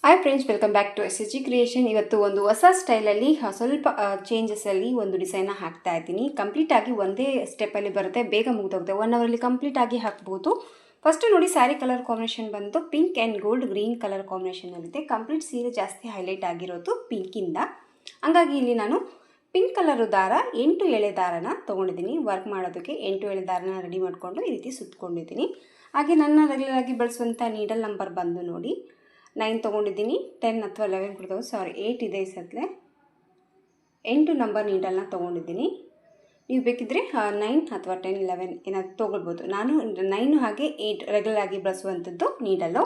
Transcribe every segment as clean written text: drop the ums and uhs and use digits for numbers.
Hi friends, welcome back to S S G creation. ಇವತ್ತು ಒಂದು ಹೊಸ ಸ್ಟೈಲಲ್ಲಿ ಸ್ವಲ್ಪ ಚೇಂಜಸಲ್ಲಿ ಒಂದು ಡಿಸೈನ್ನ ಹಾಕ್ತಾ ಇದ್ದೀನಿ. ಕಂಪ್ಲೀಟಾಗಿ ಒಂದೇ ಸ್ಟೆಪ್ಪಲ್ಲಿ ಬರುತ್ತೆ, ಬೇಗ ಮುಗಿದೋಗುತ್ತೆ. 1 ಅವರಲ್ಲಿ ಕಂಪ್ಲೀಟಾಗಿ ಹಾಕ್ಬೋದು. ಫಸ್ಟು ನೋಡಿ, ಸ್ಯಾರಿ ಕಲರ್ ಕಾಂಬಿನೇಷನ್ ಬಂದು pink and gold green colour ಕಾಂಬಿನೇಷನಲ್ಲಿದೆ. ಕಂಪ್ಲೀಟ್ ಸೀರೆ ಜಾಸ್ತಿ ಹೈಲೈಟ್ ಆಗಿರೋದು ಪಿಂಕಿಂದ. ಹಂಗಾಗಿ ಇಲ್ಲಿ ನಾನು ಪಿಂಕ್ ಕಲರು ದಾರ 8 ಎಳೆ ದಾರನ ತೊಗೊಂಡಿದ್ದೀನಿ. ವರ್ಕ್ ಮಾಡೋದಕ್ಕೆ 8 ಎಳೆ ದಾರನ ರೆಡಿ ಮಾಡಿಕೊಂಡು ಈ ರೀತಿ ಸುತ್ತಕೊಂಡಿದ್ದೀನಿ. ಹಾಗೆ ನನ್ನ ರೆಗ್ಯುಲರ್ ಆಗಿ ಬಳಸುವಂಥ ನೀಡಲ್ ನಂಬರ್ ಬಂದು ನೋಡಿ 9 ತೊಗೊಂಡಿದ್ದೀನಿ. 10 ಅಥವಾ 11 ಕೊಡ್ತಾವೆ, 8 ಇದೆ ಈ ಸತ್ಲೆ. 8 ನಂಬರ್ ನೀಡಲ್ನ ತೊಗೊಂಡಿದ್ದೀನಿ. ನೀವು ಬೇಕಿದ್ದರೆ 9 ಅಥವಾ 10, 11 ಏನಾದ್ರು ತೊಗೊಳ್ಬೋದು. ನಾನು 9 ಹಾಗೆ 8 ರೆಗ್ಯುಲರ್ ಆಗಿ ಬಳಸುವಂಥದ್ದು ನೀಡಲ್ಲು.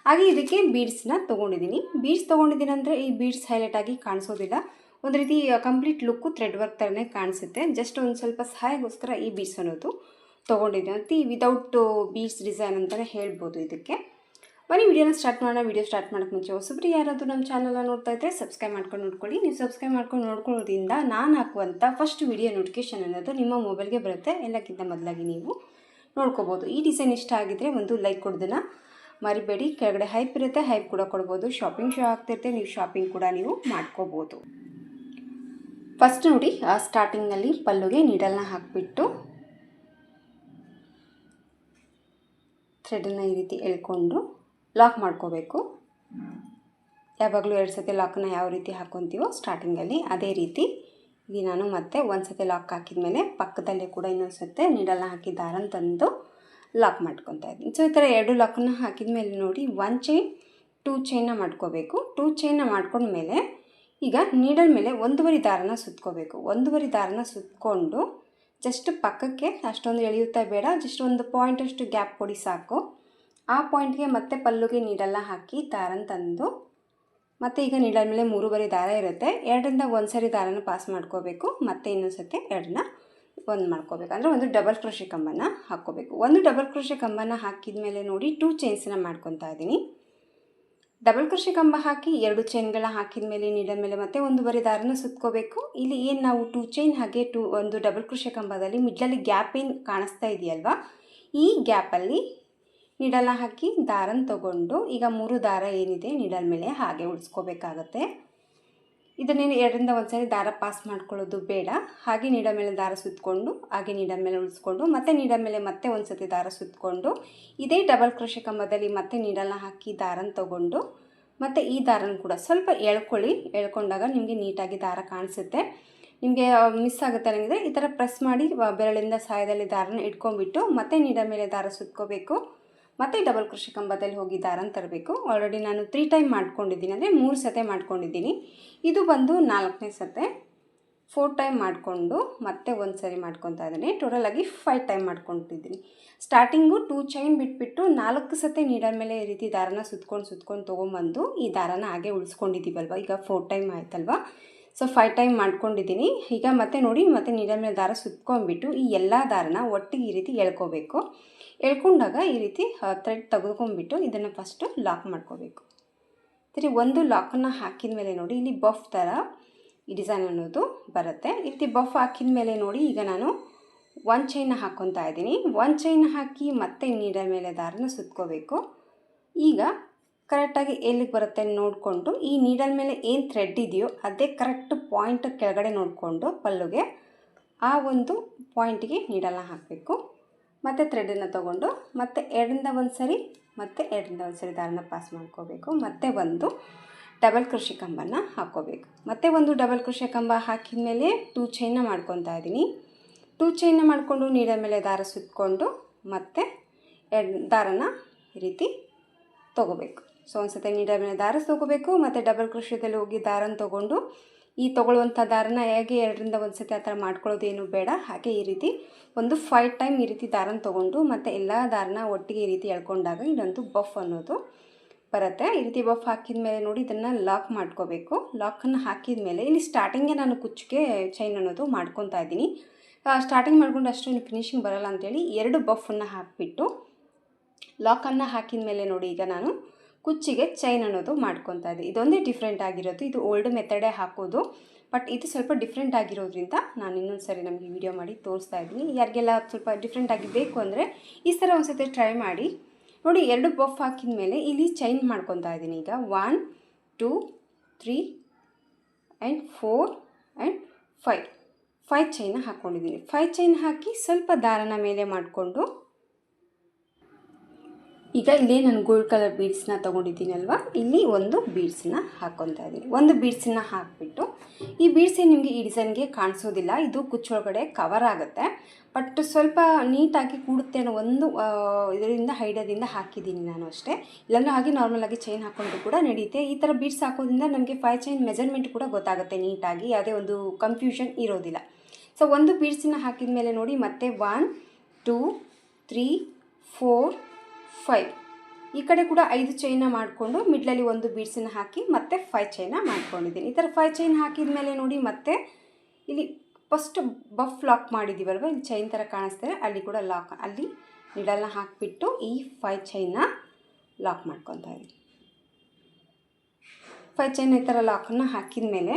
ಹಾಗೆ ಇದಕ್ಕೆ ಬೀಡ್ಸ್ನ ತೊಗೊಂಡಿದ್ದೀನಿ. ಬೀಡ್ಸ್ ತೊಗೊಂಡಿದ್ದೀನಿ ಅಂದರೆ ಈ ಬೀಡ್ಸ್ ಹೈಲೈಟ್ ಆಗಿ ಕಾಣಿಸೋದಿಲ್ಲ. ಒಂದು ರೀತಿ ಕಂಪ್ಲೀಟ್ ಲುಕ್ಕು ಥ್ರೆಡ್ ವರ್ಕ್ ಥರನೇ ಕಾಣಿಸುತ್ತೆ. ಜಸ್ಟ್ ಒಂದು ಸ್ವಲ್ಪ ಸಹಾಯಕ್ಕೋಸ್ಕರ ಈ ಬೀಡ್ಸ್ ಅನ್ನೋದು ತೊಗೊಂಡಿದ್ದೀನಿ. ಅಂತ ವಿತೌಟ್ ಬೀಡ್ಸ್ ಡಿಸೈನ್ ಅಂತಲೇ ಹೇಳ್ಬೋದು ಇದಕ್ಕೆ. ಬನ್ನಿ ವಿಡಿಯೋನ ಸ್ಟಾರ್ಟ್ ಮಾಡೋಣ. ವಿಡಿಯೋ ಸ್ಟಾರ್ಟ್ ಮಾಡೋಕ್ಕೆ ಮುಂಚೆ ಹೊಸಬ್ರು ಯಾರಾದರೂ ನಮ್ಮ ಚಾನಲ್ನ ನೋಡ್ತಾ ಇದ್ದರೆ ಸಬ್ಸ್ಕ್ರೈಬ್ ಮಾಡ್ಕೊಂಡು ನೋಡ್ಕೊಳ್ಳಿ. ನೀವು ಸಬ್ಸ್ಕ್ರೈಬ್ ಮಾಡ್ಕೊಂಡು ನೋಡ್ಕೊಳ್ಳೋದ್ರಿಂದ ನಾನು ಹಾಕುವಂಥ ಫಸ್ಟ್ ವಿಡಿಯೋ ನೋಟಿಫಿಕೇಷನ್ ಅನ್ನೋದು ನಿಮ್ಮ ಮೊಬೈಲ್ಗೆ ಬರುತ್ತೆ. ಎಲ್ಲಕ್ಕಿಂತ ಮೊದಲಾಗಿ ನೀವು ನೋಡ್ಕೋಬೋದು. ಈ ಡಿಸೈನ್ ಇಷ್ಟ ಆಗಿದ್ದರೆ ಒಂದು ಲೈಕ್ ಕೊಡೋದನ್ನು ಮರಿಬೇಡಿ. ಕೆಳಗಡೆ ಹೈಪ್ ಇರುತ್ತೆ, ಹೈಪ್ ಕೂಡ ಕೊಡ್ಬೋದು. ಶಾಪಿಂಗ್ ಶೋ ಆಗ್ತಿರುತ್ತೆ, ನೀವು ಶಾಪಿಂಗ್ ಕೂಡ ನೀವು ಮಾಡ್ಕೋಬೋದು. ಫಸ್ಟ್ ನೋಡಿ, ಸ್ಟಾರ್ಟಿಂಗಲ್ಲಿ ಪಲ್ಲುಗೆ ನೀಡಲ್ನ ಹಾಕಿಬಿಟ್ಟು ಥ್ರೆಡನ್ನು ಈ ರೀತಿ ಎಳ್ಕೊಂಡು ಲಾಕ್ ಮಾಡ್ಕೋಬೇಕು. ಯಾವಾಗಲೂ 2 ಸತಿ ಲಾಕನ್ನು ಯಾವ ರೀತಿ ಹಾಕ್ಕೊತೀವೋ ಸ್ಟಾರ್ಟಿಂಗಲ್ಲಿ ಅದೇ ರೀತಿ ಇಲ್ಲಿ ನಾನು ಮತ್ತೆ ಒಂದು ಸತಿ ಲಾಕ್ ಹಾಕಿದ ಮೇಲೆ ಪಕ್ಕದಲ್ಲೇ ಕೂಡ ಇನ್ನೊಂದು ಸತಿ ನೀಡಲ್ನ ಹಾಕಿ ದಾರನ ತಂದು ಲಾಕ್ ಮಾಡ್ಕೊತಾ ಇದ್ದೀನಿ. ಸೊ ಈ ಥರ 2 ಲಾಕನ್ನು ಹಾಕಿದ ಮೇಲೆ ನೋಡಿ 1 ಚೈನ್ 2 ಚೈನ್ನ ಮಾಡ್ಕೋಬೇಕು. 2 ಚೈನ್ನ ಮಾಡ್ಕೊಂಡ್ಮೇಲೆ ಈಗ ನೀಡಲ್ ಮೇಲೆ 1.5 ದಾರನ ಸುತ್ಕೋಬೇಕು. 1.5 ದಾರನ ಸುತ್ತಕೊಂಡು ಜಸ್ಟ್ ಪಕ್ಕಕ್ಕೆ ಅಷ್ಟೊಂದು ಎಳೆಯುತ್ತಾ ಬೇಡ, ಜಸ್ಟ್ ಒಂದು ಪಾಯಿಂಟಷ್ಟು ಗ್ಯಾಪ್ ಕೊಡಿ ಸಾಕು. ಆ ಪಾಯಿಂಟ್ಗೆ ಮತ್ತೆ ಪಲ್ಲುಗೆ ನೀಡಲ್ನ ಹಾಕಿ ದಾರನ ತಂದು ಮತ್ತು ಈಗ ನೀಡಲ್ ಮೇಲೆ 3 ದಾರ ಇರುತ್ತೆ. 2ರಿಂದ 1 ಸರಿ ದಾರನ ಪಾಸ್ ಮಾಡ್ಕೋಬೇಕು. ಮತ್ತು ಇನ್ನೊಂದು ಸತಿ 2ನ 1 ಮಾಡ್ಕೋಬೇಕು. ಅಂದರೆ ಒಂದು ಡಬಲ್ ಕ್ರೋಶೆ ಕಂಬನ ಹಾಕ್ಕೋಬೇಕು. ಒಂದು ಡಬಲ್ ಕ್ರೋಶೆ ಕಂಬನ ಹಾಕಿದ ಮೇಲೆ ನೋಡಿ 2 ಚೈನ್ಸನ್ನ ಮಾಡ್ಕೊತಾ ಇದ್ದೀನಿ. ಡಬಲ್ ಕ್ರೋಶೆ ಕಂಬ ಹಾಕಿ 2 ಚೈನ್ಗಳ ಹಾಕಿದ ಮೇಲೆ ನೀಡಲ್ ಮೇಲೆ ಮತ್ತೆ 1 ದಾರನ ಸುತ್ಕೋಬೇಕು. ಇಲ್ಲಿ ಏನು ನಾವು 2 ಚೈನ್ ಹಾಗೆ ಒಂದು ಡಬಲ್ ಕ್ರೋಶೆ ಕಂಬದಲ್ಲಿ ಮಿಡ್ಲಲ್ಲಿ ಗ್ಯಾಪ್ ಏನು ಕಾಣಿಸ್ತಾ ಇದೆಯಲ್ವಾ, ಈ ಗ್ಯಾಪಲ್ಲಿ ನೀಡಲ್ನ ಹಾಕಿ ದಾರನ ತೊಗೊಂಡು ಈಗ 3 ದಾರ ಏನಿದೆ ನೀಡಲ್ ಮೇಲೆ ಹಾಗೆ ಉಳಿಸ್ಕೋಬೇಕಾಗತ್ತೆ. ಇದನ್ನೇನು 2ರಿಂದ 1 ಸರಿ ದಾರ ಪಾಸ್ ಮಾಡ್ಕೊಳ್ಳೋದು ಬೇಡ. ಹಾಗೆ ನೀಡಲ್ ಮೇಲೆ ದಾರ ಸುತ್ತಕೊಂಡು ಹಾಗೆ ನೀಡಲ್ ಮೇಲೆ ಉಳಿಸ್ಕೊಂಡು ಮತ್ತೆ ನೀಡಲ್ ಮೇಲೆ ಮತ್ತೆ 1 ಸತಿ ದಾರ ಸುತ್ತಕೊಂಡು ಇದೇ ಡಬಲ್ ಕ್ರೋಶೆ ಕಂಬದಲ್ಲಿ ಮತ್ತೆ ನೀಡಲ್ನ ಹಾಕಿ ದಾರನ ತೊಗೊಂಡು ಮತ್ತು ಈ ದಾರನ ಕೂಡ ಸ್ವಲ್ಪ ಎಳ್ಕೊಳ್ಳಿ. ಎಳ್ಕೊಂಡಾಗ ನಿಮಗೆ ನೀಟಾಗಿ ದಾರ ಕಾಣಿಸುತ್ತೆ. ನಿಮಗೆ ಮಿಸ್ ಆಗುತ್ತೆ ಅನ್ನಂಗಿದ್ರೆ ಈ ಥರ ಪ್ರೆಸ್ ಮಾಡಿ ಬೆರಳಿಂದ ಸಹಾಯದಲ್ಲಿ ದಾರನ ಇಟ್ಕೊಂಡ್ಬಿಟ್ಟು ಮತ್ತೆ ನೀಡಲ್ ಮೇಲೆ ದಾರ ಸುತ್ಕೋಬೇಕು. ಮತ್ತು ಡಬಲ್ ಕ್ರೋಶೆ ಕಂಬದಲ್ಲಿ ಹೋಗಿ ದಾರನ ತರಬೇಕು. ಆಲ್ರೆಡಿ ನಾನು 3 ಟೈಮ್ ಮಾಡ್ಕೊಂಡಿದ್ದೀನಿ, ಅಂದರೆ 3 ಸತಿ ಮಾಡ್ಕೊಂಡಿದ್ದೀನಿ. ಇದು ಬಂದು 4ನೇ ಸತಿ. 4 ಟೈಮ್ ಮಾಡಿಕೊಂಡು ಮತ್ತೆ 1 ಸರಿ ಮಾಡ್ಕೊತಾ ಇದ್ದೀನಿ. ಟೋಟಲಾಗಿ 5 ಟೈಮ್ ಮಾಡ್ಕೊತಿದ್ದೀನಿ. ಸ್ಟಾರ್ಟಿಂಗು 2 ಚೈನ್ ಬಿಟ್ಬಿಟ್ಟು 4 ಸತಿ ನೀಡಲ್ ಮೇಲೆ ಈ ರೀತಿ ದಾರನ ಸುತ್ಕೊಂಡು ತೊಗೊಂಬಂದು ಈ ದಾರನ ಹಾಗೆ ಉಳಿಸ್ಕೊಂಡಿದ್ದೀವಲ್ವ. ಈಗ 4 ಟೈಮ್ ಆಯ್ತಲ್ವ. ಸೊ 5 ಟೈಮ್ ಮಾಡ್ಕೊಂಡಿದ್ದೀನಿ. ಈಗ ಮತ್ತೆ ನೋಡಿ, ಮತ್ತೆ ನೀಡಲ್ ಮೇಲೆ ದಾರ ಸುತ್ಕೊಂಡ್ಬಿಟ್ಟು ಈ ಎಲ್ಲ ದಾರನ ಒಟ್ಟಿಗೆ ಈ ರೀತಿ ಎಳ್ಕೋಬೇಕು. ಎಳ್ಕೊಂಡಾಗ ಈ ರೀತಿ ಥ್ರೆಡ್ ತೆಗೆದುಕೊಂಡ್ಬಿಟ್ಟು ಇದನ್ನು ಫಸ್ಟು ಲಾಕ್ ಮಾಡ್ಕೋಬೇಕು. ಸರಿ, ಒಂದು ಲಾಕನ್ನು ಹಾಕಿದ ಮೇಲೆ ನೋಡಿ ಇಲ್ಲಿ ಬಫ್ ಥರ ಈ ಡಿಸೈನ್ ಅನ್ನೋದು ಬರುತ್ತೆ. ಈ ರೀತಿ ಬಫ್ ಹಾಕಿದ ಮೇಲೆ ನೋಡಿ ಈಗ ನಾನು 1 ಚೈನ್ನ ಹಾಕ್ಕೊತಾ ಇದ್ದೀನಿ. 1 ಚೈನ್ನ ಹಾಕಿ ಮತ್ತೆ ನೀಡಲ್ ಮೇಲೆ ದಾರನ ಸುತ್ಕೋಬೇಕು. ಈಗ ಕರೆಕ್ಟಾಗಿ ಎಲ್ಲಿಗೆ ಬರುತ್ತೆ ನೋಡಿಕೊಂಡು ಈ ನೀಡಲ್ ಮೇಲೆ ಏನು ಥ್ರೆಡ್ ಇದೆಯೋ ಅದೇ ಕರೆಕ್ಟ್ ಪಾಯಿಂಟ್ ಕೆಳಗಡೆ ನೋಡಿಕೊಂಡು ಪಲ್ಲುಗೆ ಆ ಒಂದು ಪಾಯಿಂಟಿಗೆ ನೀಡಲ್ನ ಹಾಕಬೇಕು. ಮತ್ತು ಥ್ರೆಡನ್ನು ತೊಗೊಂಡು ಮತ್ತೆ 2ರಿಂದ 1 ಸರಿ ಮತ್ತು 2ರಿಂದ 1 ಸರಿ ದಾರನ ಪಾಸ್ ಮಾಡ್ಕೋಬೇಕು. ಮತ್ತೆ ಒಂದು ಡಬಲ್ ಕ್ರೋಶೆ ಕಂಬನ ಹಾಕ್ಕೋಬೇಕು. ಮತ್ತೆ ಒಂದು ಡಬಲ್ ಕ್ರೋಶೆ ಕಂಬ ಹಾಕಿದ ಮೇಲೆ 2 ಚೈನ್ನ ಮಾಡ್ಕೊತಾ ಇದ್ದೀನಿ. 2 ಚೈನ್ನ ಮಾಡಿಕೊಂಡು ನೀಡಲ್ ಮೇಲೆ ದಾರ ಸುತ್ತಕೊಂಡು ಮತ್ತೆ ದಾರನ ಈ ರೀತಿ ತೊಗೋಬೇಕು. ಸೊ ಒಂದು ಸತಿ ನೀಡಲ್ ಮೇಲೆ ದಾರ ತೊಗೋಬೇಕು. ಮತ್ತು ಡಬಲ್ ಕ್ರೋಶೆದಲ್ಲಿ ಹೋಗಿ ದಾರನ ತೊಗೊಂಡು ಈ ತೊಗೊಳ್ಳುವಂಥ ದಾರನ ಹೇಗೆ 2ರಿಂದ 1 ಸತಿ ಆ ಥರ ಮಾಡ್ಕೊಳ್ಳೋದೇನು ಬೇಡ. ಹಾಗೆ ಈ ರೀತಿ ಒಂದು 5 ಟೈಮ್ ಈ ರೀತಿ ದಾರನ ತೊಗೊಂಡು ಮತ್ತು ಎಲ್ಲ ದಾರನ ಒಟ್ಟಿಗೆ ಈ ರೀತಿ ಎಳ್ಕೊಂಡಾಗ ಇಲ್ಲೊಂದು ಬಫ್ ಅನ್ನೋದು ಬರುತ್ತೆ. ಈ ರೀತಿ ಬಫ್ ಹಾಕಿದ ಮೇಲೆ ನೋಡಿ ಇದನ್ನು ಲಾಕ್ ಮಾಡ್ಕೋಬೇಕು. ಲಾಕನ್ನು ಹಾಕಿದ ಮೇಲೆ ಇಲ್ಲಿ ಸ್ಟಾರ್ಟಿಂಗೇ ನಾನು ಕುಚ್ಚಿಗೆ ಚೈನ್ ಅನ್ನೋದು ಮಾಡ್ಕೊತಾ ಇದ್ದೀನಿ. ಸ್ಟಾರ್ಟಿಂಗ್ ಮಾಡ್ಕೊಂಡು ಅಷ್ಟು ಫಿನಿಶಿಂಗ್ ಬರೋಲ್ಲ ಅಂಥೇಳಿ 2 ಬಫನ್ನು ಹಾಕಿಬಿಟ್ಟು ಲಾಕನ್ನು ಹಾಕಿದ ಮೇಲೆ ನೋಡಿ ಈಗ ನಾನು ಕುಚ್ಚಿಗೆ ಚೈನ್ ಅನ್ನೋದು ಮಾಡ್ಕೊತಾ ಇದ್ದೀನಿ. ಇದೊಂದೇ ಡಿಫ್ರೆಂಟ್ ಆಗಿರೋದು. ಇದು ಓಲ್ಡ್ ಮೆಥಡೇ ಹಾಕೋದು, ಬಟ್ ಇದು ಸ್ವಲ್ಪ ಡಿಫ್ರೆಂಟ್ ಆಗಿರೋದ್ರಿಂದ ನಾನು ಇನ್ನೊಂದು ಸರಿ ನಮಗೆ ವಿಡಿಯೋ ಮಾಡಿ ತೋರಿಸ್ತಾ ಇದ್ದೀನಿ. ಯಾರಿಗೆಲ್ಲ ಸ್ವಲ್ಪ ಡಿಫ್ರೆಂಟಾಗಿ ಬೇಕು ಅಂದರೆ ಈ ಥರ ಒಂದು ಸತಿ ಟ್ರೈ ಮಾಡಿ ನೋಡಿ. 2 ಬಫ್ ಹಾಕಿದ ಮೇಲೆ ಇಲ್ಲಿ ಚೈನ್ ಮಾಡ್ಕೊತಾ ಇದ್ದೀನಿ. ಈಗ 1 2 3 ಆ್ಯಂಡ್ 4 ಆ್ಯಂಡ್ 5 ಚೈನ ಹಾಕ್ಕೊಂಡಿದ್ದೀನಿ. 5 ಚೈನ್ ಹಾಕಿ ಸ್ವಲ್ಪ ದಾರನ ಮೇಲೆ ಮಾಡಿಕೊಂಡು ಈಗ ಇಲ್ಲೇ ನಾನು ಗೋಲ್ಡ್ ಕಲರ್ ಬೀಡ್ಸ್ನ ತೊಗೊಂಡಿದ್ದೀನಲ್ವ, ಇಲ್ಲಿ ಒಂದು ಬೀಡ್ಸನ್ನ ಹಾಕ್ಕೊತಾ ಇದ್ದೀನಿ. ಒಂದು ಬೀಡ್ಸನ್ನ ಹಾಕಿಬಿಟ್ಟು, ಈ ಬೀಡ್ಸೇ ನಿಮಗೆ ಈ ಡಿಸೈನ್ಗೆ ಕಾಣಿಸೋದಿಲ್ಲ, ಇದು ಕುಚ್ಚೊಳಗಡೆ ಕವರ್ ಆಗುತ್ತೆ, ಬಟ್ ಸ್ವಲ್ಪ ನೀಟಾಗಿ ಕೂಡುತ್ತೆ ಅನ್ನೋ ಒಂದು ಇದರಿಂದ ಐಡಿಯಾದಿಂದ ಹಾಕಿದ್ದೀನಿ ನಾನು ಅಷ್ಟೇ. ಇಲ್ಲಾಂದರೆ ಹಾಗೆ ನಾರ್ಮಲಾಗಿ ಚೈನ್ ಹಾಕ್ಕೊಂಡು ಕೂಡ ನಡೆಯುತ್ತೆ. ಈ ಥರ ಬೀಡ್ಸ್ ಹಾಕೋದ್ರಿಂದ ನಮಗೆ 5 ಚೈನ್ ಮೆಜರ್ಮೆಂಟ್ ಕೂಡ ಗೊತ್ತಾಗುತ್ತೆ ನೀಟಾಗಿ, ಯಾವುದೇ ಒಂದು ಕನ್ಫ್ಯೂಷನ್ ಇರೋದಿಲ್ಲ. ಸೊ ಒಂದು ಬೀಡ್ಸನ್ನ ಹಾಕಿದ ಮೇಲೆ ನೋಡಿ ಮತ್ತೆ 1 2 3 4 5 ಈ ಕಡೆ ಕೂಡ 5 ಚೈನ ಮಾಡಿಕೊಂಡು ಮಿಡ್ಲಲ್ಲಿ ಒಂದು ಬೀಡ್ಸನ್ನು ಹಾಕಿ ಮತ್ತೆ 5 ಚೈನ ಮಾಡ್ಕೊಂಡಿದ್ದೀನಿ. ಈ ಥರ 5 ಚೈನ್ ಹಾಕಿದ ಮೇಲೆ ನೋಡಿ ಮತ್ತೆ ಇಲ್ಲಿ ಫಸ್ಟ್ ಬಫ್ ಲಾಕ್ ಮಾಡಿದ್ದೀವಲ್ವ, ಇಲ್ಲಿ ಚೈನ್ ಥರ ಕಾಣಿಸ್ತಾರೆ, ಅಲ್ಲಿ ಕೂಡ ಲಾಕ್, ಅಲ್ಲಿ ನಿಡಲ್ನ ಹಾಕಿಬಿಟ್ಟು ಈ 5 ಚೈನ್ನ ಲಾಕ್ ಮಾಡ್ಕೊತಾ ಇದ್ದೀನಿ. 5 ಚೈನ್ ಈ ಥರ ಲಾಕನ್ನು ಹಾಕಿದ ಮೇಲೆ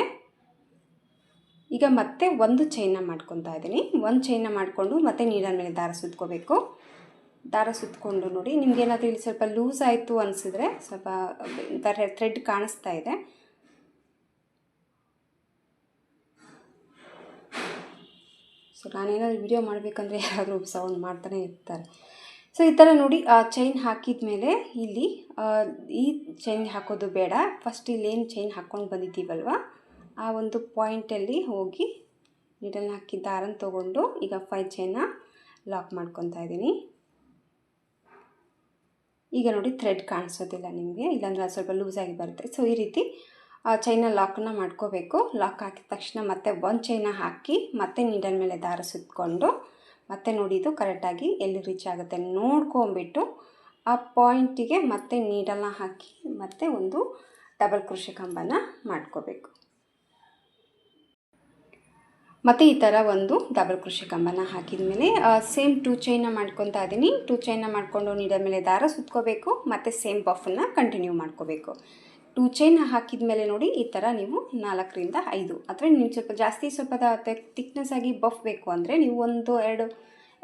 ಈಗ ಮತ್ತೆ ಒಂದು ಚೈನ್ನ ಮಾಡ್ಕೊತಾ ಇದ್ದೀನಿ. ಒಂದು ಚೈನ್ನ ಮಾಡಿಕೊಂಡು ಮತ್ತೆ ನೀಡಲ್ ಮೇಲೆ ದಾರ ಸುತ್ಕೋಬೇಕು. ದಾರ ಸುತ್ತಕೊಂಡು ನೋಡಿ, ನಿಮಗೇನಾದರೂ ಇಲ್ಲಿ ಸ್ವಲ್ಪ ಲೂಸ್ ಆಯಿತು ಅನಿಸಿದ್ರೆ ಸ್ವಲ್ಪ ಥ್ರೆಡ್ ಕಾಣಿಸ್ತಾ ಇದೆ, ಸೊ ನಾನೇನಾದರೂ ವಿಡಿಯೋ ಮಾಡಬೇಕಂದ್ರೆ ಯಾರಾದರೂ ಸೌಂಡ್ ಮಾಡ್ತಾನೆ ಇರ್ತಾರೆ. ಸೊ ಈ ಥರ ನೋಡಿ ಚೈನ್ ಹಾಕಿದ ಮೇಲೆ ಇಲ್ಲಿ ಈ ಚೈನ್ ಹಾಕೋದು ಬೇಡ, ಫಸ್ಟ್ ಇಲ್ಲೇನು ಚೈನ್ ಹಾಕ್ಕೊಂಡು ಬಂದಿದ್ದೀವಲ್ವ ಆ ಒಂದು ಪಾಯಿಂಟಲ್ಲಿ ಹೋಗಿ ನೀಡಲ್ನ ಹಾಕಿ ದಾರನ ತೊಗೊಂಡು ಈಗ 5 ಚೈನ್ನ ಲಾಕ್ ಮಾಡ್ಕೊತಾ ಇದ್ದೀನಿ. ಈಗ ನೋಡಿ ಥ್ರೆಡ್ ಕಾಣಿಸೋದಿಲ್ಲ ನಿಮಗೆ, ಇಲ್ಲಾಂದರೆ ಅದು ಸ್ವಲ್ಪ ಲೂಸಾಗಿ ಬರುತ್ತೆ. ಸೊ ಈ ರೀತಿ ಚೈನ ಲಾಕನ್ನು ಮಾಡ್ಕೋಬೇಕು. ಲಾಕ್ ಹಾಕಿದ ತಕ್ಷಣ ಮತ್ತೆ ಒಂದು ಚೈನ ಹಾಕಿ ಮತ್ತೆ ನೀಡಲ್ ಮೇಲೆ ದಾರ ಸುತ್ತಕೊಂಡು ಮತ್ತೆ ನೋಡಿ ಇದು ಕರೆಕ್ಟಾಗಿ ಎಲ್ಲಿ ರೀಚ್ ಆಗುತ್ತೆ ನೋಡ್ಕೊಂಬಿಟ್ಟು ಆ ಪಾಯಿಂಟಿಗೆ ಮತ್ತೆ ನೀಡಲ್ನ ಹಾಕಿ ಮತ್ತೆ ಒಂದು ಡಬಲ್ ಕ್ರೋಶೆ ಕಂಬನ ಮಾಡ್ಕೋಬೇಕು. ಮತ್ತು ಈ ಥರ ಒಂದು ಡಬಲ್ ಕ್ರೋಶೆ ಕಂಬನ ಹಾಕಿದ ಮೇಲೆ ಸೇಮ್ 2 ಚೈನ ಮಾಡ್ಕೊತಾ ಇದ್ದೀನಿ. 2 ಚೈನ ಮಾಡಿಕೊಂಡು ನೀಡಲ್ ಮೇಲೆ ದಾರ ಸುತ್ಕೋಬೇಕು, ಮತ್ತು ಸೇಮ್ ಬಫನ್ನು ಕಂಟಿನ್ಯೂ ಮಾಡ್ಕೋಬೇಕು. 2 ಚೈನ್ ಹಾಕಿದ ಮೇಲೆ ನೋಡಿ ಈ ಥರ ನೀವು 4 ರಿಂದ 5 ಅಥವಾ ನೀವು ಸ್ವಲ್ಪ ಜಾಸ್ತಿ ಸ್ವಲ್ಪ ಥಿಕ್ನೆಸ್ ಆಗಿ ಬಫ್ ಬೇಕು ಅಂದರೆ ನೀವು 1-2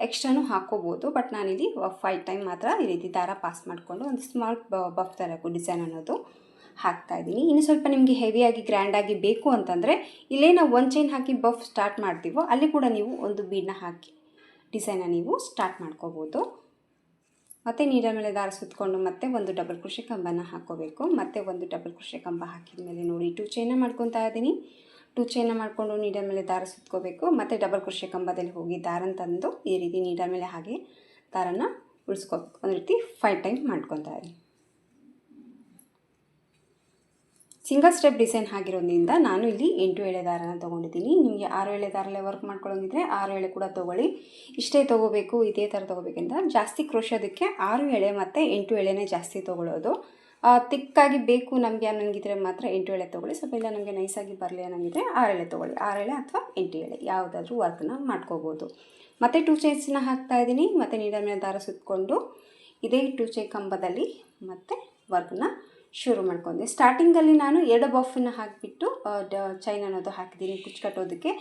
ಎಕ್ಸ್ಟ್ರಾನು ಹಾಕ್ಕೋಬೋದು. ಬಟ್ ನಾನಿಲ್ಲಿ 5 ಟೈಮ್ ಮಾತ್ರ ಈ ರೀತಿ ದಾರ ಪಾಸ್ ಮಾಡಿಕೊಂಡು ಒಂದು ಸ್ಮಾಲ್ ಬಫ್ ಥರ ಡಿಸೈನ್ ಅನ್ನೋದು ಹಾಕ್ತಾಯಿದ್ದೀನಿ. ಇನ್ನು ಸ್ವಲ್ಪ ನಿಮಗೆ ಹೆವಿಯಾಗಿ ಗ್ರ್ಯಾಂಡಾಗಿ ಬೇಕು ಅಂತಂದರೆ ಇಲ್ಲೇ ನಾವು 1 ಚೈನ್ ಹಾಕಿ ಬಫ್ ಸ್ಟಾರ್ಟ್ ಮಾಡ್ತೀವೋ ಅಲ್ಲಿ ಕೂಡ ನೀವು ಒಂದು ಬೀಡನ್ನ ಹಾಕಿ ಡಿಸೈನ ನೀವು ಸ್ಟಾರ್ಟ್ ಮಾಡ್ಕೋಬೋದು. ಮತ್ತು ನೀಡಲ್ ಮೇಲೆ ದಾರ ಸುತ್ತಕೊಂಡು ಮತ್ತೆ ಒಂದು ಡಬಲ್ ಕ್ರೋಶೆ ಕಂಬನ ಹಾಕ್ಕೋಬೇಕು. ಮತ್ತೆ ಒಂದು ಡಬಲ್ ಕ್ರೋಶೆ ಕಂಬ ಹಾಕಿದ ಮೇಲೆ ನೋಡಿ 2 ಚೈನ ಮಾಡ್ಕೊತಾ ಇದ್ದೀನಿ. 2 ಚೈನ ಮಾಡಿಕೊಂಡು ನೀಡಲ್ ಮೇಲೆ ದಾರ ಸುತ್ಕೋಬೇಕು. ಮತ್ತು ಡಬಲ್ ಕ್ರೋಶೆ ಕಂಬದಲ್ಲಿ ಹೋಗಿ ದಾರನ ತಂದು ಈ ರೀತಿ ನೀಡಲ್ ಮೇಲೆ ಹಾಗೆ ದಾರನ ಉಳಿಸ್ಕೋಬೇಕು. ಒಂದು ರೀತಿ 5 ಟೈಮ್ ಮಾಡ್ಕೊತಾ ಇದ್ದೀನಿ. ಸಿಂಗಲ್ ಸ್ಟೆಪ್ ಡಿಸೈನ್ ಆಗಿರೋದ್ರಿಂದ ನಾನು ಇಲ್ಲಿ 8 ಎಳೆ ದಾರನ ತೊಗೊಂಡಿದ್ದೀನಿ. ನಿಮಗೆ 6 ಎಳೆ ದಾರಲ್ಲೇ ವರ್ಕ್ ಮಾಡ್ಕೊಳ್ಳೋಂಗಿದ್ರೆ 6 ಎಳೆ ಕೂಡ ತೊಗೊಳ್ಳಿ. ಇಷ್ಟೇ ತೊಗೋಬೇಕು ಇದೇ ಥರ ತೊಗೋಬೇಕಂತ ಜಾಸ್ತಿ ಕ್ರೋಶೋದಕ್ಕೆ 6 ಎಳೆ ಮತ್ತು 8 ಎಳೆನೇ ಜಾಸ್ತಿ ತೊಗೊಳ್ಳೋದು. ತಿಕ್ಕಾಗಿ ಬೇಕು ನಮಗೆ ಅನ್ನಂಗಿದ್ರೆ ಮಾತ್ರ 8 ಎಳೆ ತೊಗೊಳ್ಳಿ. ಸ್ವಲ್ಪ ಇಲ್ಲ ನಮಗೆ ನೈಸಾಗಿ ಬರಲಿ ಅನ್ನಂಗಿದ್ರೆ 6 ಎಳೆ ತೊಗೊಳ್ಳಿ. 6 ಎಳೆ ಅಥವಾ 8 ಎಳೆ ಯಾವುದಾದ್ರೂ ವರ್ಕ್ನ ಮಾಡ್ಕೋಬೋದು. ಮತ್ತು 2 ಚೈನ್ಸನ್ನ ಹಾಕ್ತಾಯಿದ್ದೀನಿ. ಮತ್ತು ನೀಡಲ್ ಮೇಲೆ ದಾರ ಸುತ್ತಕೊಂಡು ಇದೇ 2 ಚೈನ್ ಕಂಬದಲ್ಲಿ ಮತ್ತೆ ವರ್ಕ್ನ ಶುರು ಮಾಡ್ಕೊಂಡೆ. ಸ್ಟಾರ್ಟಿಂಗಲ್ಲಿ ನಾನು 2 ಬಫನ್ನು ಹಾಕಿಬಿಟ್ಟು ಚೈನ್ ಅನ್ನೋದು ಹಾಕಿದ್ದೀನಿ ಕುಚ್ಚು ಕಟ್ಟೋದಕ್ಕೆ.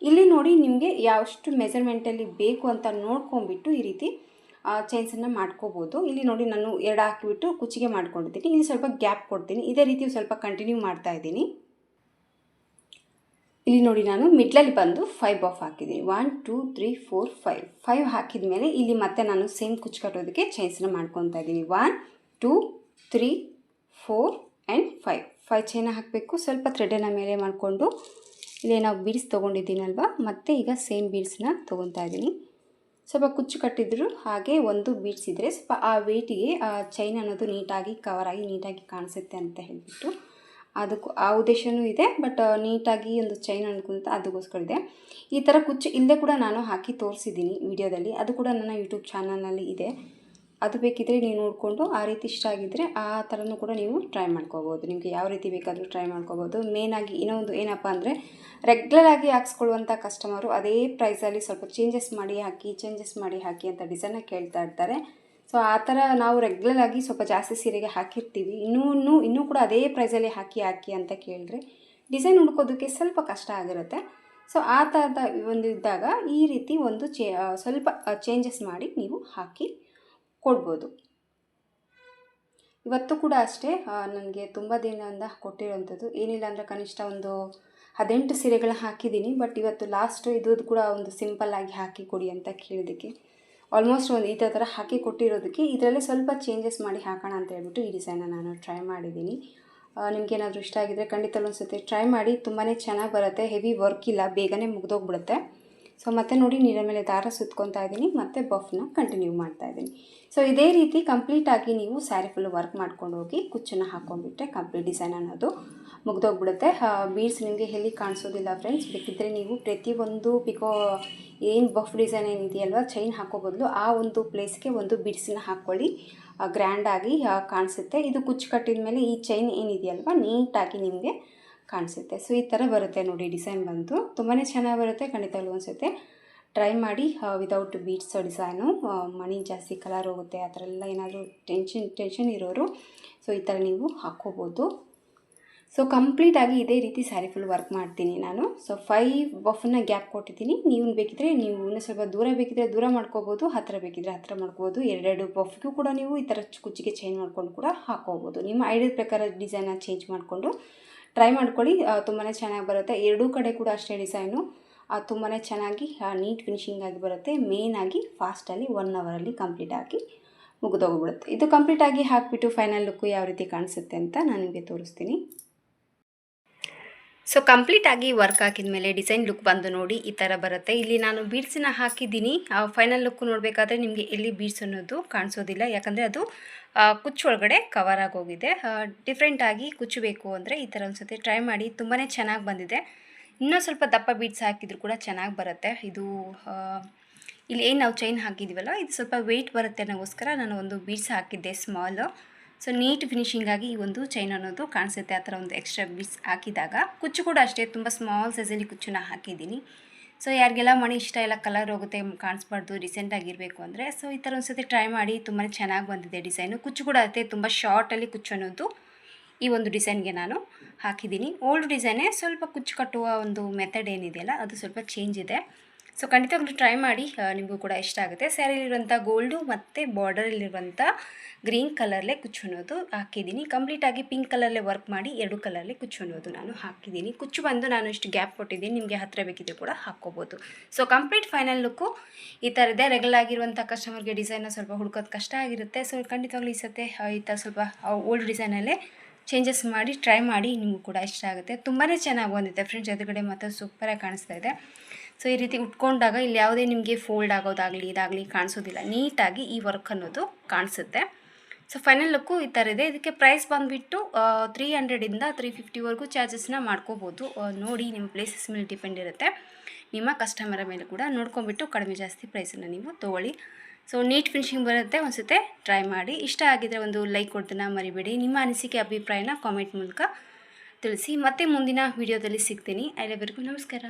ಇಲ್ಲಿ ನೋಡಿ ನಿಮಗೆ ಯಾವಷ್ಟು ಮೆಜರ್ಮೆಂಟಲ್ಲಿ ಬೇಕು ಅಂತ ನೋಡ್ಕೊಂಬಿಟ್ಟು ಈ ರೀತಿ ಚೈನ್ಸನ್ನು ಮಾಡ್ಕೋಬೋದು. ಇಲ್ಲಿ ನೋಡಿ ನಾನು 2 ಹಾಕಿಬಿಟ್ಟು ಕುಚ್ಚಿಗೆ ಮಾಡ್ಕೊಂಡಿದ್ದೀನಿ. ಇಲ್ಲಿ ಸ್ವಲ್ಪ ಗ್ಯಾಪ್ ಕೊಡ್ತೀನಿ. ಇದೇ ರೀತಿ ಸ್ವಲ್ಪ ಕಂಟಿನ್ಯೂ ಮಾಡ್ತಾಯಿದ್ದೀನಿ. ಇಲ್ಲಿ ನೋಡಿ ನಾನು ಮಿಡ್ಲಲ್ಲಿ ಬಂದು 5 ಬಫ್ ಹಾಕಿದ್ದೀನಿ. 1 2 3 4 5 ಹಾಕಿದ ಮೇಲೆ ಇಲ್ಲಿ ಮತ್ತೆ ನಾನು ಸೇಮ್ ಕುಚ್ಚು ಕಟ್ಟೋದಕ್ಕೆ ಚೈನ್ಸನ್ನು ಮಾಡ್ಕೊತಾ ಇದ್ದೀನಿ. 1 2 3 4 ಆ್ಯಂಡ್ 5 ಚೈನ ಹಾಕಬೇಕು. ಸ್ವಲ್ಪ ಥ್ರೆಡನ್ನು ಮೇಲೆ ಮಾಡಿಕೊಂಡು ಇಲ್ಲಿ ನಾವು ಬೀಡ್ಸ್ ತೊಗೊಂಡಿದ್ದೀನಲ್ವ, ಮತ್ತು ಈಗ ಸೇಮ್ ಬೀಡ್ಸನ್ನ ತೊಗೊತಾ ಇದ್ದೀನಿ. ಸ್ವಲ್ಪ ಕುಚ್ಚು ಕಟ್ಟಿದ್ರು ಹಾಗೆ ಒಂದು ಬೀಡ್ಸ್ ಇದ್ದರೆ ಸ್ವಲ್ಪ ಆ ವೇಟಿಗೆ ಆ ಚೈನ್ ಅನ್ನೋದು ನೀಟಾಗಿ ಕವರಾಗಿ ನೀಟಾಗಿ ಕಾಣಿಸುತ್ತೆ ಅಂತ ಹೇಳಿಬಿಟ್ಟು ಅದಕ್ಕೂ ಆ ಉದ್ದೇಶವೂ ಇದೆ. ಬಟ್ ನೀಟಾಗಿ ಒಂದು ಚೈನ್ ಅನ್ಕೊಂತ ಅದಕ್ಕೋಸ್ಕರ ಇದೆ. ಈ ಥರ ಕುಚ್ಚು ಇಲ್ಲದೆ ಕೂಡ ನಾನು ಹಾಕಿ ತೋರಿಸಿದ್ದೀನಿ ವಿಡಿಯೋದಲ್ಲಿ, ಅದು ಕೂಡ ನನ್ನ ಯೂಟ್ಯೂಬ್ ಚಾನಲ್ನಲ್ಲಿ ಇದೆ. ಅದು ಬೇಕಿದ್ದರೆ ನೀವು ನೋಡಿಕೊಂಡು ಆ ರೀತಿ ಇಷ್ಟ ಆಗಿದ್ದರೆ ಆ ಥರನೂ ಕೂಡ ನೀವು ಟ್ರೈ ಮಾಡ್ಕೋಬೋದು. ನಿಮಗೆ ಯಾವ ರೀತಿ ಬೇಕಾದರೂ ಟ್ರೈ ಮಾಡ್ಕೋಬೋದು. ಮೇನಾಗಿ ಇನ್ನೊಂದು ಏನಪ್ಪ ಅಂದರೆ ರೆಗ್ಯುಲರಾಗಿ ಹಾಕ್ಸ್ಕೊಳ್ಳುವಂಥ ಕಸ್ಟಮರು ಅದೇ ಪ್ರೈಸಲ್ಲಿ ಸ್ವಲ್ಪ ಚೇಂಜಸ್ ಮಾಡಿ ಹಾಕಿ ಅಂತ ಡಿಸೈನ್ನ ಕೇಳ್ತಾ ಇರ್ತಾರೆ. ಸೊ ಆ ಥರ ನಾವು ರೆಗ್ಯುಲರಾಗಿ ಸ್ವಲ್ಪ ಜಾಸ್ತಿ ಸೀರೆಗೆ ಹಾಕಿರ್ತೀವಿ, ಇನ್ನೂ ಕೂಡ ಅದೇ ಪ್ರೈಸಲ್ಲಿ ಹಾಕಿ ಅಂತ ಕೇಳಿದ್ರೆ ಡಿಸೈನ್ ಹುಡ್ಕೋದಕ್ಕೆ ಸ್ವಲ್ಪ ಕಷ್ಟ ಆಗಿರುತ್ತೆ. ಸೊ ಆ ಥರದ ಒಂದು ಇದ್ದಾಗ ಈ ರೀತಿ ಒಂದು ಸ್ವಲ್ಪ ಚೇಂಜಸ್ ಮಾಡಿ ನೀವು ಹಾಕಿ ಕೊಡ್ಬೋದು. ಇವತ್ತು ಕೂಡ ಅಷ್ಟೇ ನನಗೆ ತುಂಬ ದಿನದಿಂದ ಕೊಟ್ಟಿರೋವಂಥದ್ದು, ಏನಿಲ್ಲ ಅಂದರೆ ಕನಿಷ್ಠ ಒಂದು 18 ಸೀರೆಗಳನ್ನ ಹಾಕಿದ್ದೀನಿ. ಬಟ್ ಇವತ್ತು ಲಾಸ್ಟ್ ಇದು ಕೂಡ ಒಂದು ಸಿಂಪಲ್ಲಾಗಿ ಹಾಕಿ ಕೊಡಿ ಅಂತ ಕೇಳಿದ್ದಕ್ಕೆ ಆಲ್ಮೋಸ್ಟ್ ಒಂದು ಇದೇ ಥರ ಹಾಕಿ ಕೊಟ್ಟಿರೋದಕ್ಕೆ ಇದರಲ್ಲೇ ಸ್ವಲ್ಪ ಚೇಂಜಸ್ ಮಾಡಿ ಹಾಕೋಣ ಅಂತ ಹೇಳ್ಬಿಟ್ಟು ಈ ಡಿಸೈನ್ನ ನಾನು ಟ್ರೈ ಮಾಡಿದ್ದೀನಿ. ನಿಮಗೇನಾದರೂ ಇಷ್ಟ ಆಗಿದ್ದರೆ ಖಂಡಿತ ಒಂದು ಸತಿ ಟ್ರೈ ಮಾಡಿ. ತುಂಬಾ ಚೆನ್ನಾಗಿ ಬರುತ್ತೆ, ಹೆವಿ ವರ್ಕ್ ಇಲ್ಲ, ಬೇಗನೆ ಮುಗಿದೋಗ್ಬಿಡುತ್ತೆ. ಸೊ ಮತ್ತೆ ನೋಡಿ ನೀರ ಮೇಲೆ ದಾರ ಸುತ್ಕೊತಾ ಇದ್ದೀನಿ, ಮತ್ತು ಬಫ್ನ ಕಂಟಿನ್ಯೂ ಮಾಡ್ತಾ ಇದ್ದೀನಿ. ಸೊ ಇದೇ ರೀತಿ ಕಂಪ್ಲೀಟಾಗಿ ನೀವು ಸ್ಯಾರಿ ಫುಲ್ಲು ವರ್ಕ್ ಮಾಡ್ಕೊಂಡು ಹೋಗಿ ಕುಚ್ಚನ್ನು ಹಾಕ್ಕೊಂಡ್ಬಿಟ್ರೆ ಕಂಪ್ಲೀಟ್ ಡಿಸೈನ್ ಅನ್ನೋದು ಮುಗ್ದೋಗ್ಬಿಡುತ್ತೆ. ಬೀಡ್ಸ್ ನಿಮಗೆ ಎಲ್ಲಿ ಕಾಣಿಸೋದಿಲ್ಲ ಫ್ರೆಂಡ್ಸ್. ಬೇಕಿದ್ದರೆ ನೀವು ಪ್ರತಿಯೊಂದು ಏನು ಬಫ್ ಡಿಸೈನ್ ಏನಿದೆಯಲ್ವ ಚೈನ್ ಹಾಕೋ ಬದಲು ಆ ಒಂದು ಪ್ಲೇಸ್ಗೆ ಒಂದು ಬೀಡ್ಸನ್ನ ಹಾಕ್ಕೊಳ್ಳಿ, ಗ್ರ್ಯಾಂಡಾಗಿ ಕಾಣಿಸುತ್ತೆ. ಇದು ಕುಚ್ಚು ಕಟ್ಟಿದ ಮೇಲೆ ಈ ಚೈನ್ ಏನಿದೆಯಲ್ವ ನೀಟಾಗಿ ನಿಮಗೆ ಕಾಣಿಸುತ್ತೆ. ಸೊ ಈ ಥರ ಬರುತ್ತೆ ನೋಡಿ ಡಿಸೈನ್ ಬಂತು, ತುಂಬಾ ಚೆನ್ನಾಗಿ ಬರುತ್ತೆ. ಖಂಡಿತವಾಗ್ಲೂ ಅನಿಸುತ್ತೆ ಟ್ರೈ ಮಾಡಿ. ವಿದೌಟ್ ಬೀಡ್ಸ್ ಡಿಸೈನು ಮಣಿ ಜಾಸ್ತಿ ಕಲರ್ ಹೋಗುತ್ತೆ ಆ ಥರ ಎಲ್ಲ ಏನಾದರೂ ಟೆನ್ಷನ್ ಇರೋರು ಸೊ ಈ ಥರ ನೀವು ಹಾಕ್ಕೋಬೋದು. ಸೊ ಕಂಪ್ಲೀಟಾಗಿ ಇದೇ ರೀತಿ ಸ್ಯಾರಿ ಫುಲ್ ವರ್ಕ್ ಮಾಡ್ತೀನಿ ನಾನು. ಸೊ 5 ಬಫನ್ನ ಗ್ಯಾಪ್ ಕೊಟ್ಟಿದ್ದೀನಿ. ನೀವು ಬೇಕಿದ್ರೆ ನೀವು ಇನ್ನೂ ಸ್ವಲ್ಪ ದೂರ ಬೇಕಿದ್ರೆ ದೂರ ಮಾಡ್ಕೋಬೋದು, ಹತ್ತಿರ ಬೇಕಿದ್ರೆ ಹತ್ತಿರ ಮಾಡ್ಕೋಬೋದು. 2 ಬಫ್ಗೂ ಕೂಡ ನೀವು ಈ ಥರ ಕುಚ್ಚಿಗೆ ಚೇಂಜ್ ಮಾಡ್ಕೊಂಡು ಕೂಡ ಹಾಕ್ಕೋಬೋದು. ನಿಮ್ಮ ಐಡಿಯಾ ಪ್ರಕಾರ ಡಿಸೈನ್ನ ಚೇಂಜ್ ಮಾಡಿಕೊಂಡು ಟ್ರೈ ಮಾಡ್ಕೊಳ್ಳಿ, ತುಂಬಾ ಚೆನ್ನಾಗಿ ಬರುತ್ತೆ. ಎರಡೂ ಕಡೆ ಕೂಡ ಅಷ್ಟೇ ಡಿಸೈನು ತುಂಬಾ ಚೆನ್ನಾಗಿ ನೀಟ್ ಫಿನಿಶಿಂಗ್ ಆಗಿ ಬರುತ್ತೆ. ಮೇಯ್ನಾಗಿ ಫಾಸ್ಟಲ್ಲಿ 1 ಅವರಲ್ಲಿ ಕಂಪ್ಲೀಟಾಗಿ ಮುಗಿದೋಗ್ಬಿಡುತ್ತೆ. ಇದು ಕಂಪ್ಲೀಟಾಗಿ ಹಾಕಿಬಿಟ್ಟು ಫೈನಲ್ ಲುಕ್ಕು ಯಾವ ರೀತಿ ಕಾಣಿಸುತ್ತೆ ಅಂತ ನಾನು ನಿಮಗೆ ತೋರಿಸ್ತೀನಿ. ಸೊ ಕಂಪ್ಲೀಟಾಗಿ ವರ್ಕ್ ಹಾಕಿದ ಮೇಲೆ ಡಿಸೈನ್ ಲುಕ್ ಬಂದು ನೋಡಿ ಈ ಥರ ಬರುತ್ತೆ. ಇಲ್ಲಿ ನಾನು ಬೀಡ್ಸನ್ನ ಹಾಕಿದ್ದೀನಿ. ಫೈನಲ್ ಲುಕ್ ನೋಡಬೇಕಾದ್ರೆ ನಿಮಗೆ ಎಲ್ಲಿ ಬೀಡ್ಸ್ ಅನ್ನೋದು ಕಾಣಿಸೋದಿಲ್ಲ, ಯಾಕಂದರೆ ಅದು ಕುಚ್ಚು ಒಳಗಡೆ ಕವರ್ ಆಗೋಗಿದೆ. ಡಿಫ್ರೆಂಟಾಗಿ ಕುಚ್ಚು ಬೇಕು ಅಂದರೆ ಈ ಥರ ಒಂದು ಸತಿ ಟ್ರೈ ಮಾಡಿ, ತುಂಬಾ ಚೆನ್ನಾಗಿ ಬಂದಿದೆ. ಇನ್ನೂ ಸ್ವಲ್ಪ ದಪ್ಪ ಬೀಡ್ಸ್ ಹಾಕಿದರೂ ಕೂಡ ಚೆನ್ನಾಗಿ ಬರುತ್ತೆ. ಇದು ಇಲ್ಲಿ ಏನು ನಾವು ಚೈನ್ ಹಾಕಿದ್ದೀವಲ್ಲ ಇದು ಸ್ವಲ್ಪ ವೆಯ್ಟ್ ಬರುತ್ತೆ ಅನ್ನೋಗೋಸ್ಕರ ನಾನು ಒಂದು ಬೀಡ್ಸ್ ಹಾಕಿದ್ದೆ ಸ್ಮಾಲ್. ಸೊ ನೀಟ್ ಫಿನಿಶಿಂಗಾಗಿ ಈ ಒಂದು ಚೈನ್ ಅನ್ನೋದು ಕಾಣಿಸುತ್ತೆ. ಆ ಥರ ಒಂದು ಎಕ್ಸ್ಟ್ರಾ ಬೀಡ್ಸ್ ಹಾಕಿದಾಗ ಕುಚ್ಚು ಕೂಡ ಅಷ್ಟೇ ತುಂಬ ಸ್ಮಾಲ್ ಸೈಜಲ್ಲಿ ಕುಚ್ಚನ್ನ ಹಾಕಿದ್ದೀನಿ. ಸೊ ಯಾರಿಗೆಲ್ಲ ಮಣಿ ಇಷ್ಟ ಇಲ್ಲ, ಕಲರ್ ಹೋಗುತ್ತೆ, ಕಾಣಿಸ್ಬಾರ್ದು, ಡಿಸೆಂಟಾಗಿರಬೇಕು ಅಂದರೆ ಸೊ ಈ ಥರ ಒಂದು ಸತಿ ಟ್ರೈ ಮಾಡಿ. ತುಂಬಾ ಚೆನ್ನಾಗಿ ಬಂದಿದೆ ಡಿಸೈನು. ಕುಚ್ಚು ಕೂಡ ಅಷ್ಟೇ ತುಂಬ ಶಾರ್ಟಲ್ಲಿ ಕುಚ್ಚು ಅನ್ನೋದು ಈ ಒಂದು ಡಿಸೈನ್ಗೆ ನಾನು ಹಾಕಿದ್ದೀನಿ. ಓಲ್ಡ್ ಡಿಸೈನೇ, ಸ್ವಲ್ಪ ಕುಚ್ಚು ಕಟ್ಟುವ ಒಂದು ಮೆಥಡ್ ಏನಿದೆಯಲ್ಲ ಅದು ಸ್ವಲ್ಪ ಚೇಂಜ್ ಇದೆ. ಸೊ ಖಂಡಿತವಾಗ್ಲೂ ಟ್ರೈ ಮಾಡಿ, ನಿಮಗೂ ಕೂಡ ಇಷ್ಟ ಆಗುತ್ತೆ. ಸ್ಯಾರಿಲಿರುವಂಥ ಗೋಲ್ಡು ಮತ್ತು ಬಾರ್ಡರಲ್ಲಿರುವಂಥ ಗ್ರೀನ್ ಕಲರ್ಲೆ ಕುಚ್ಚು ಅನ್ನೋದು ಹಾಕಿದ್ದೀನಿ. ಕಂಪ್ಲೀಟಾಗಿ ಪಿಂಕ್ ಕಲರ್ಲೆ ವರ್ಕ್ ಮಾಡಿ 2 ಕಲರ್ಲೆ ಕುಚ್ಚು ಅನ್ನೋದು ನಾನು ಹಾಕಿದ್ದೀನಿ. ಕುಚ್ಚು ಬಂದು ನಾನು ಇಷ್ಟು ಗ್ಯಾಪ್ ಕೊಟ್ಟಿದ್ದೀನಿ, ನಿಮಗೆ ಹತ್ತಿರ ಬೇಕಿದ್ದರೂ ಕೂಡ ಹಾಕ್ಕೋಬೋದು. ಸೊ ಕಂಪ್ಲೀಟ್ ಫೈನಲ್ ಲುಕ್ಕು ಈ ಥರ ಇದೆ. ರೆಗ್ಯುಲರ್ ಆಗಿರುವಂಥ ಕಸ್ಟಮರ್ಗೆ ಡಿಸೈನ್ನ ಸ್ವಲ್ಪ ಹುಡ್ಕೋದು ಕಷ್ಟ ಆಗಿರುತ್ತೆ. ಸೊ ಖಂಡಿತವಾಗ್ಲೂ ಈ ಸತೆ ಈ ಥರ ಸ್ವಲ್ಪ ಓಲ್ಡ್ ಡಿಸೈನಲ್ಲೇ ಚೇಂಜಸ್ ಮಾಡಿ ಟ್ರೈ ಮಾಡಿ, ನಿಮಗೂ ಕೂಡ ಇಷ್ಟ ಆಗುತ್ತೆ. ತುಂಬಾ ಚೆನ್ನಾಗಿ ಬಂದಿದೆ ಫ್ರೆಂಡ್ಸ್, ಎದುರುಗಡೆ ಮಾತ್ರ ಸೂಪರಾಗಿ ಕಾಣಿಸ್ತಾ ಇದೆ. ಸೊ ಈ ರೀತಿ ಉಟ್ಕೊಂಡಾಗ ಇಲ್ಲಿ ಯಾವುದೇ ನಿಮಗೆ ಫೋಲ್ಡ್ ಆಗೋದಾಗಲಿ ಇದಾಗಲಿ ಕಾಣಿಸೋದಿಲ್ಲ, ನೀಟಾಗಿ ಈ ವರ್ಕ್ ಅನ್ನೋದು ಕಾಣಿಸುತ್ತೆ. ಸೊ ಫೈನಲ್ ಲುಕ್ಕು ಈ ಥರ ಇದೆ. ಇದಕ್ಕೆ ಪ್ರೈಸ್ ಬಂದುಬಿಟ್ಟು 300ಇಂದ 350ವರೆಗೂ ಚಾರ್ಜಸ್ನ ಮಾಡ್ಕೋಬೋದು. ನೋಡಿ ನಿಮ್ಮ ಪ್ಲೇಸಸ್ ಮೇಲೆ ಡಿಪೆಂಡ್ ಇರುತ್ತೆ, ನಿಮ್ಮ ಕಸ್ಟಮರ ಮೇಲೆ ಕೂಡ ನೋಡ್ಕೊಂಬಿಟ್ಟು ಕಡಿಮೆ ಜಾಸ್ತಿ ಪ್ರೈಸನ್ನು ನೀವು ತೊಗೊಳ್ಳಿ. ಸೊ ನೀಟ್ ಫಿನಿಶಿಂಗ್ ಬರುತ್ತೆ. ಒಂದು ಸತಿ ಟ್ರೈ ಮಾಡಿ. ಇಷ್ಟ ಆಗಿದರೆ ಒಂದು ಲೈಕ್ ಕೊಡೋದನ್ನ ಮರಿಬೇಡಿ. ನಿಮ್ಮ ಅನಿಸಿಕೆ ಅಭಿಪ್ರಾಯನ ಕಾಮೆಂಟ್ ಮೂಲಕ ತಿಳಿಸಿ. ಮತ್ತೆ ಮುಂದಿನ ವಿಡಿಯೋದಲ್ಲಿ ಸಿಗ್ತೀನಿ. ಅಲ್ಲಿವರೆಗೂ ನಮಸ್ಕಾರ.